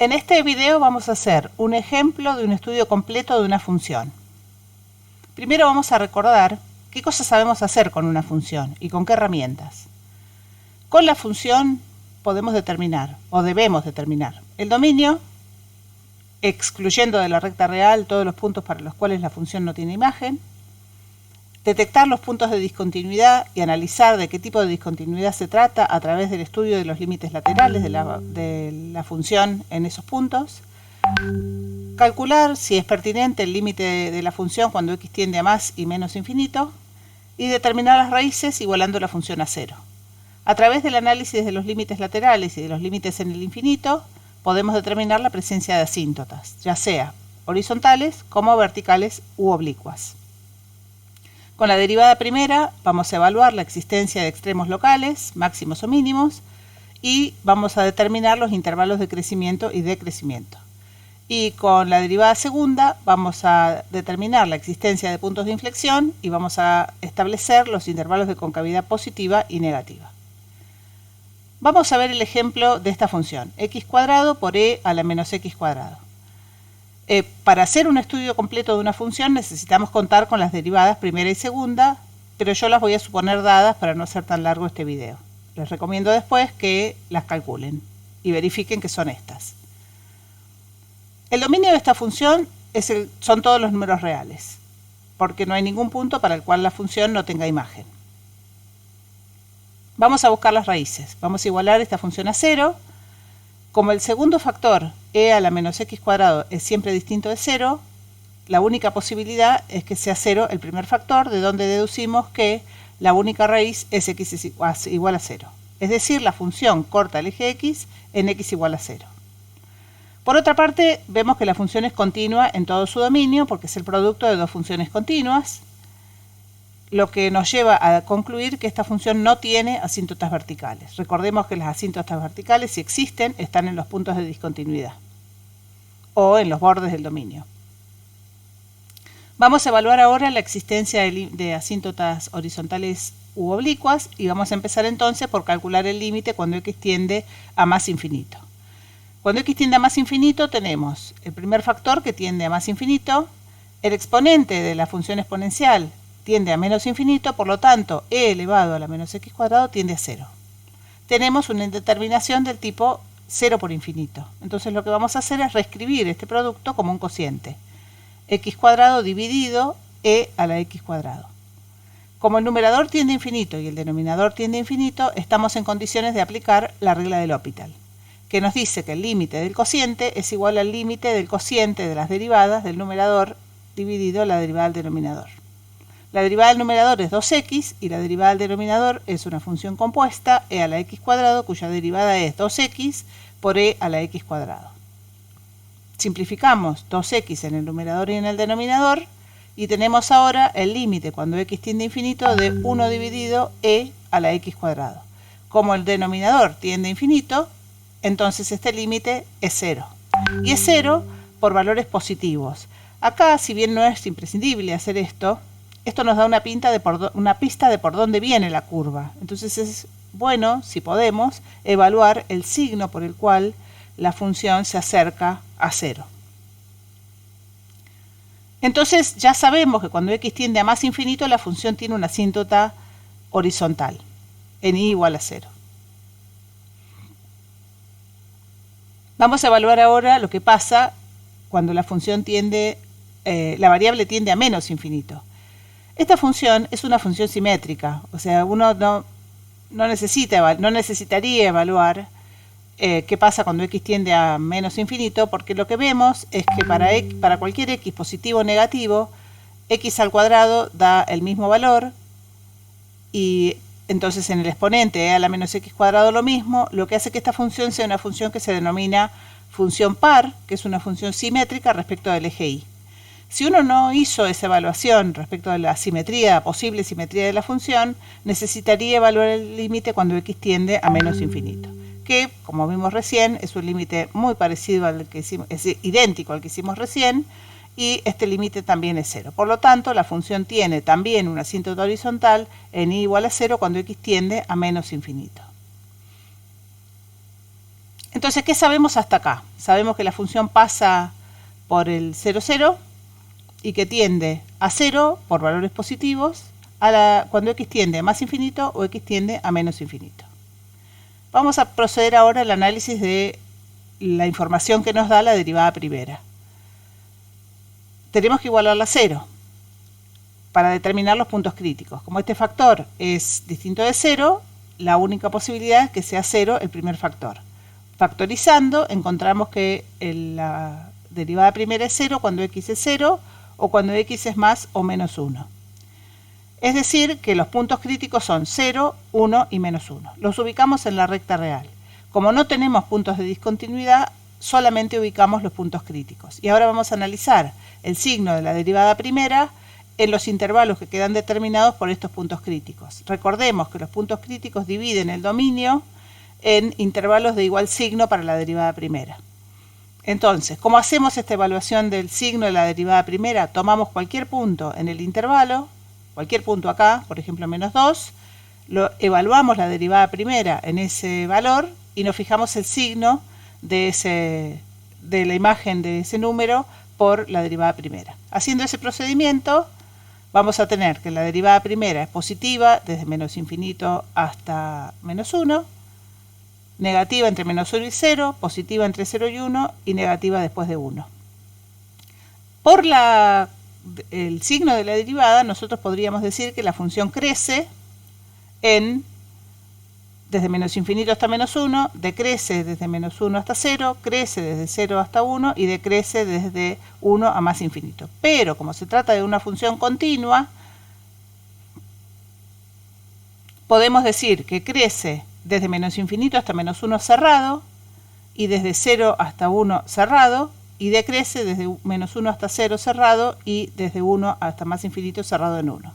En este video vamos a hacer un ejemplo de un estudio completo de una función. Primero vamos a recordar qué cosas sabemos hacer con una función y con qué herramientas. Con la función podemos determinar, o debemos determinar, el dominio, excluyendo de la recta real todos los puntos para los cuales la función no tiene imagen, detectar los puntos de discontinuidad y analizar de qué tipo de discontinuidad se trata a través del estudio de los límites laterales de la función en esos puntos, calcular si es pertinente el límite de la función cuando x tiende a más y menos infinito, y determinar las raíces igualando la función a cero. A través del análisis de los límites laterales y de los límites en el infinito, podemos determinar la presencia de asíntotas, ya sea horizontales como verticales u oblicuas. Con la derivada primera vamos a evaluar la existencia de extremos locales, máximos o mínimos, y vamos a determinar los intervalos de crecimiento y decrecimiento. Y con la derivada segunda vamos a determinar la existencia de puntos de inflexión y vamos a establecer los intervalos de concavidad positiva y negativa. Vamos a ver el ejemplo de esta función, x cuadrado por e a la menos x cuadrado. Para hacer un estudio completo de una función necesitamos contar con las derivadas primera y segunda, pero yo las voy a suponer dadas para no hacer tan largo este video. Les recomiendo después que las calculen y verifiquen que son estas. El dominio de esta función son todos los números reales, porque no hay ningún punto para el cual la función no tenga imagen. Vamos a buscar las raíces. Vamos a igualar esta función a 0. Como el segundo factor, e a la menos x cuadrado, es siempre distinto de 0, la única posibilidad es que sea 0 el primer factor, de donde deducimos que la única raíz es x es igual a 0. Es decir, la función corta el eje x en x igual a 0. Por otra parte, vemos que la función es continua en todo su dominio, porque es el producto de dos funciones continuas, lo que nos lleva a concluir que esta función no tiene asíntotas verticales. Recordemos que las asíntotas verticales, si existen, están en los puntos de discontinuidad o en los bordes del dominio. Vamos a evaluar ahora la existencia de asíntotas horizontales u oblicuas y vamos a empezar entonces por calcular el límite cuando x tiende a más infinito. Cuando x tiende a más infinito tenemos el primer factor que tiende a más infinito, el exponente de la función exponencial tiende a menos infinito, por lo tanto, e elevado a la menos x cuadrado tiende a 0. Tenemos una indeterminación del tipo 0 por infinito. Entonces lo que vamos a hacer es reescribir este producto como un cociente. X cuadrado dividido e a la x cuadrado. Como el numerador tiende a infinito y el denominador tiende a infinito, estamos en condiciones de aplicar la regla del L'Hopital, que nos dice que el límite del cociente es igual al límite del cociente de las derivadas del numerador dividido la derivada del denominador. La derivada del numerador es 2x y la derivada del denominador es una función compuesta e a la x cuadrado cuya derivada es 2x por e a la x cuadrado. Simplificamos 2x en el numerador y en el denominador y tenemos ahora el límite cuando x tiende a infinito de 1 dividido e a la x cuadrado. Como el denominador tiende a infinito, entonces este límite es 0. Y es 0 por valores positivos. Acá, si bien no es imprescindible hacer esto nos da una pista de por dónde viene la curva. Entonces es bueno, si podemos, evaluar el signo por el cual la función se acerca a 0. Entonces ya sabemos que cuando x tiende a más infinito, la función tiene una asíntota horizontal, en y igual a 0. Vamos a evaluar ahora lo que pasa cuando la función la variable tiende a menos infinito. Esta función es una función simétrica, o sea, uno no necesitaría evaluar qué pasa cuando x tiende a menos infinito, porque lo que vemos es que para cualquier x positivo o negativo, x al cuadrado da el mismo valor, y entonces en el exponente e a la menos x cuadrado lo mismo, lo que hace que esta función sea una función que se denomina función par, que es una función simétrica respecto del eje y. Si uno no hizo esa evaluación respecto de la posible simetría de la función, necesitaría evaluar el límite cuando x tiende a menos infinito, que, como vimos recién, es un límite muy parecido al que es idéntico al que hicimos recién, y este límite también es 0. Por lo tanto, la función tiene también una asíntota horizontal en y igual a 0 cuando x tiende a menos infinito. Entonces, ¿qué sabemos hasta acá? Sabemos que la función pasa por el 0, 0 y que tiende a 0 por valores positivos cuando x tiende a más infinito o x tiende a menos infinito. Vamos a proceder ahora al análisis de la información que nos da la derivada primera. Tenemos que igualarla a 0 para determinar los puntos críticos. Como este factor es distinto de 0, la única posibilidad es que sea 0 el primer factor. Factorizando, encontramos que la derivada primera es 0 cuando x es 0 o cuando x es más o menos 1. Es decir, que los puntos críticos son 0, 1 y menos 1. Los ubicamos en la recta real. Como no tenemos puntos de discontinuidad, solamente ubicamos los puntos críticos. Y ahora vamos a analizar el signo de la derivada primera en los intervalos que quedan determinados por estos puntos críticos. Recordemos que los puntos críticos dividen el dominio en intervalos de igual signo para la derivada primera. Entonces, ¿cómo hacemos esta evaluación del signo de la derivada primera? Tomamos cualquier punto en el intervalo, cualquier punto acá, por ejemplo menos 2, evaluamos la derivada primera en ese valor y nos fijamos el signo de la imagen de ese número por la derivada primera. Haciendo ese procedimiento, vamos a tener que la derivada primera es positiva desde menos infinito hasta menos 1, negativa entre menos 1 y 0, positiva entre 0 y 1 y negativa después de 1. Por el signo de la derivada, nosotros podríamos decir que la función crece desde menos infinito hasta menos 1, decrece desde menos 1 hasta 0, crece desde 0 hasta 1 y decrece desde 1 a más infinito. Pero como se trata de una función continua, podemos decir que crece desde menos infinito hasta menos 1 cerrado y desde 0 hasta 1 cerrado y decrece desde menos 1 hasta 0 cerrado y desde 1 hasta más infinito cerrado en 1.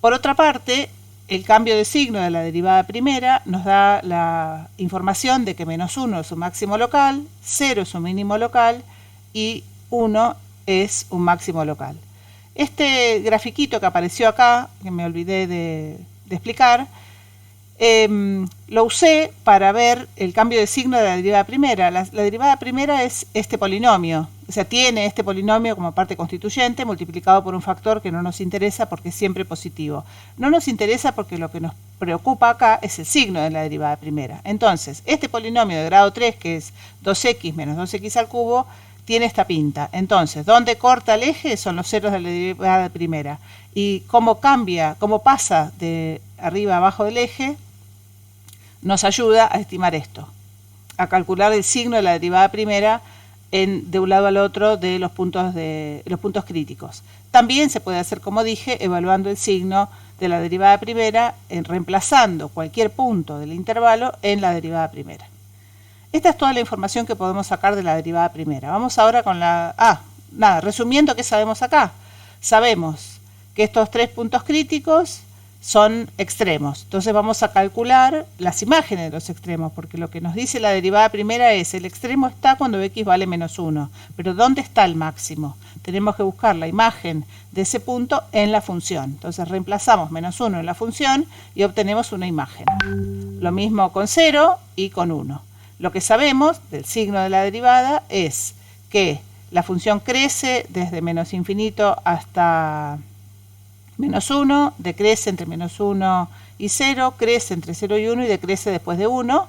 Por otra parte, el cambio de signo de la derivada primera nos da la información de que menos 1 es un máximo local, 0 es un mínimo local y 1 es un máximo local. Este grafiquito que apareció acá, que me olvidé de explicar, lo usé para ver el cambio de signo de la derivada primera. La derivada primera es este polinomio, o sea, tiene este polinomio como parte constituyente multiplicado por un factor que no nos interesa porque es siempre positivo. No nos interesa porque lo que nos preocupa acá es el signo de la derivada primera. Entonces, este polinomio de grado 3, que es 2x menos 2x al cubo, tiene esta pinta. Entonces, ¿dónde corta el eje? Son los ceros de la derivada primera. Y cómo cambia, cómo pasa de arriba a abajo del eje, nos ayuda a estimar esto, a calcular el signo de la derivada primera de un lado al otro de los puntos críticos. También se puede hacer, como dije, evaluando el signo de la derivada primera, reemplazando cualquier punto del intervalo en la derivada primera. Esta es toda la información que podemos sacar de la derivada primera. Vamos ahora con resumiendo, ¿qué sabemos acá? Sabemos que estos tres puntos críticos son extremos. Entonces vamos a calcular las imágenes de los extremos, porque lo que nos dice la derivada primera es el extremo está cuando x vale menos 1. Pero ¿dónde está el máximo? Tenemos que buscar la imagen de ese punto en la función. Entonces reemplazamos menos 1 en la función y obtenemos una imagen. Lo mismo con 0 y con 1. Lo que sabemos del signo de la derivada es que la función crece desde menos infinito hasta menos 1, decrece entre menos 1 y 0, crece entre 0 y 1 y decrece después de 1,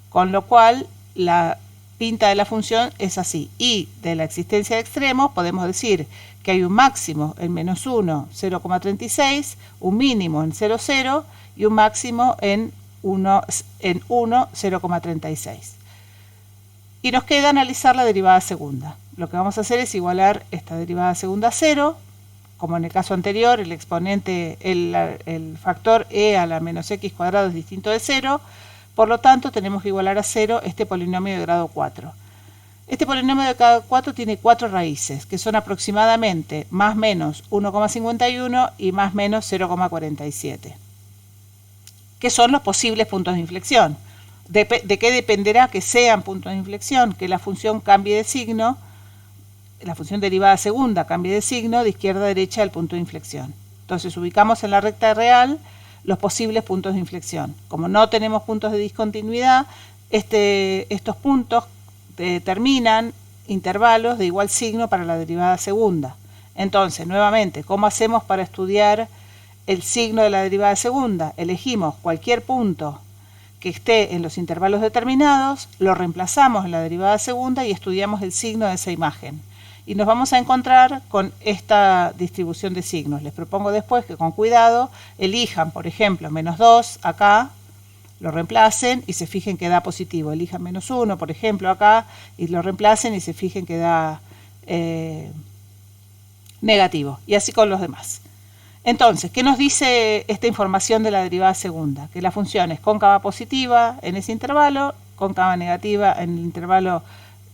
con lo cual la pinta de la función es así. Y de la existencia de extremos podemos decir que hay un máximo en menos 1, 0,36, un mínimo en 0, 0 y un máximo en 1, 0,36. Y nos queda analizar la derivada segunda. Lo que vamos a hacer es igualar esta derivada segunda a 0, como en el caso anterior, el exponente, el factor e a la menos x cuadrado es distinto de 0, por lo tanto tenemos que igualar a 0 este polinomio de grado 4. Este polinomio de grado 4 tiene 4 raíces, que son aproximadamente más menos 1,51 y más menos 0,47, que son los posibles puntos de inflexión. ¿De qué dependerá que sean puntos de inflexión? Que la función cambie de signo, la función derivada segunda cambie de signo de izquierda a derecha del punto de inflexión. Entonces ubicamos en la recta real los posibles puntos de inflexión. Como no tenemos puntos de discontinuidad, Estos puntos determinan intervalos de igual signo para la derivada segunda. Entonces, nuevamente, ¿cómo hacemos para estudiar el signo de la derivada segunda? Elegimos cualquier punto que esté en los intervalos determinados, lo reemplazamos en la derivada segunda y estudiamos el signo de esa imagen. Y nos vamos a encontrar con esta distribución de signos. Les propongo después que con cuidado elijan, por ejemplo, -2 acá, lo reemplacen y se fijen que da positivo. Elijan -1, por ejemplo, acá y lo reemplacen y se fijen que da negativo. Y así con los demás. Entonces, ¿qué nos dice esta información de la derivada segunda? Que la función es cóncava positiva en ese intervalo, cóncava negativa en el intervalo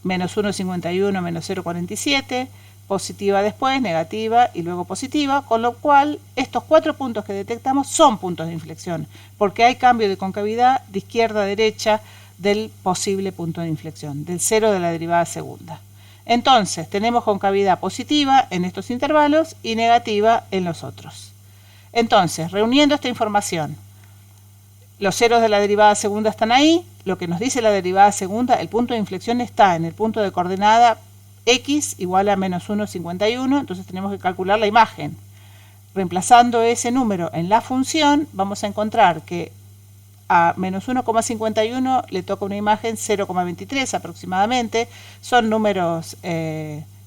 -1,51, -0,47, positiva después, negativa y luego positiva, con lo cual estos 4 puntos que detectamos son puntos de inflexión, porque hay cambio de concavidad de izquierda a derecha del posible punto de inflexión, del cero de la derivada segunda. Entonces, tenemos concavidad positiva en estos intervalos y negativa en los otros. Entonces, reuniendo esta información, los ceros de la derivada segunda están ahí, lo que nos dice la derivada segunda, el punto de inflexión está en el punto de coordenada x igual a -1,51, entonces tenemos que calcular la imagen. Reemplazando ese número en la función, vamos a encontrar que a -1,51 le toca una imagen 0,23 aproximadamente. Son números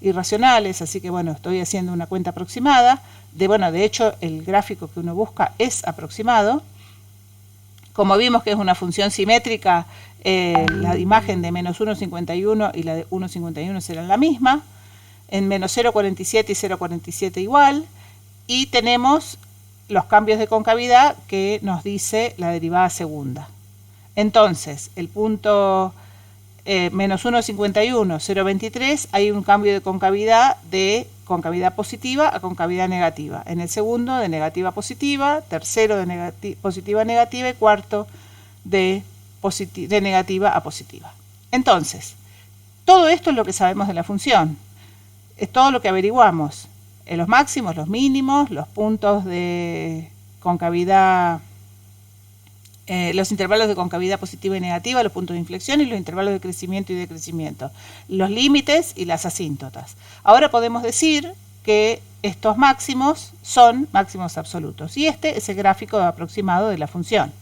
irracionales, así que bueno, estoy haciendo una cuenta aproximada. De hecho, el gráfico que uno busca es aproximado. Como vimos que es una función simétrica, la imagen de -1,51 y la de 1,51 serán la misma. En -0,47 y 0,47 igual. Y tenemos los cambios de concavidad que nos dice la derivada segunda. Entonces, el punto -1,51, 0,23, hay un cambio de concavidad positiva a concavidad negativa. En el segundo, de negativa a positiva, tercero de positiva a negativa y cuarto de negativa a positiva. Entonces, todo esto es lo que sabemos de la función. Es todo lo que averiguamos. Los máximos, los mínimos, los puntos de concavidad, los intervalos de concavidad positiva y negativa, los puntos de inflexión y los intervalos de crecimiento y decrecimiento, los límites y las asíntotas. Ahora podemos decir que estos máximos son máximos absolutos y este es el gráfico aproximado de la función,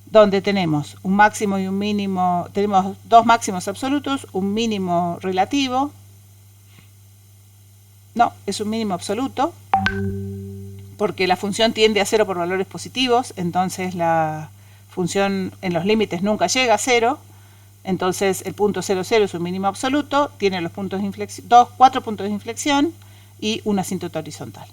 donde tenemos un máximo y un mínimo, tenemos dos máximos absolutos, un mínimo relativo. No, es un mínimo absoluto, porque la función tiende a cero por valores positivos, entonces la función en los límites nunca llega a cero, entonces el punto 0, 0 es un mínimo absoluto, tiene los puntos de inflexión, 4 puntos de inflexión y una asíntota horizontal.